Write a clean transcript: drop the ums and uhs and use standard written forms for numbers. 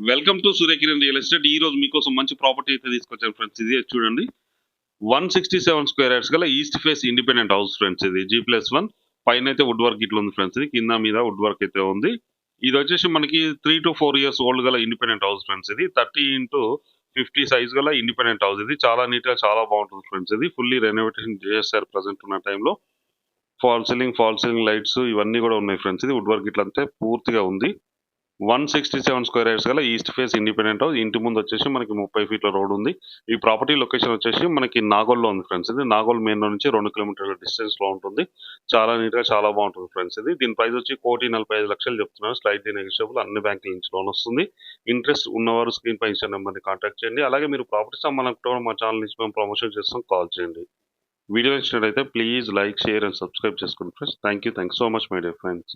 Welcome to Surya Kiran real estate. ఈ రోజు మీకోసం మంచి ప్రాపర్టీ అయితే తీసుకొచ్చాను ఫ్రెండ్స్. ఇది చూడండి, 167 స్క్వేర్ యార్డ్స్ గల east face independent house friends. ఇది G+1 పైన అయితే వుడ్ వర్క్ ఇట్లా ఉంది ఫ్రెండ్స్. ఇది కింద మీద వుడ్ వర్క్ అయితే ఉంది. ఇది వచ్చేసి మనకి 3 to 4 ఇయర్స్ ఓల్డ్ గల ఇండిపెండెంట్ హౌస్ ఫ్రెండ్స్. ఇది 30x50 సైజ్ గల ఇండిపెండెంట్ హౌస్. ఇది చాలా నీట్ గా చాలా బాగుంటుంది ఫ్రెండ్స్. ఇది ఫుల్లీ రెనోవేషన్ చేశారు ప్రజెంట్ ఉన్న టైంలో. ఫాల్ సీలింగ్ లైట్స్ ఇవన్నీ కూడా ఉన్నాయి ఫ్రెండ్స్. ఇది వుడ్ వర్క్ ఇట్లా అంతే పూర్తిగా ఉంది. 167 స్క్వేర్ యార్డ్స్ గల ఈస్ట్ ఫేస్ ఇండిపెండెంట్ హౌస్. ఇంటి ముందు వచ్చేసి మనకి 30 ఫీట్ల రోడ్ ఉంది. ఈ ప్రాపర్టీ లొకేషన్ వచ్చేసి మనకి నాగోల్లో ఉంది ఫ్రెండ్స్. ఇది నాగోల్ మెయిన్ రోడ్ నుంచి 2 కిలోమీటర్ల డిస్టెన్స్ లో ఉంటుంది. చాలా నీట్ గా చాలా బాగుంటుంది ఫ్రెండ్స్. ఇది దీని ప్రైస్ వచ్చి 1,45,00,000 చెప్తున్నారు. Slightly negotiable. అన్ని బ్యాంకుల నుంచి లోన్ వస్తుంది. ఇంట్రెస్ట్ ఉన్నవారు స్క్రీన్ పై ఇచ్చిన నెంబర్ని కాంటాక్ట్ చేయండి. అలాగే మీరు ప్రాపర్టీ సంబంధించిన మా ఛానల్ నుంచి మేము ప్రమోషన్ చేస్తాం, కాల్ చేయండి. వీడియో నచ్చినట్లయితే please like, share and subscribe చేసుకోండి friends. Thank you so much my dear friends.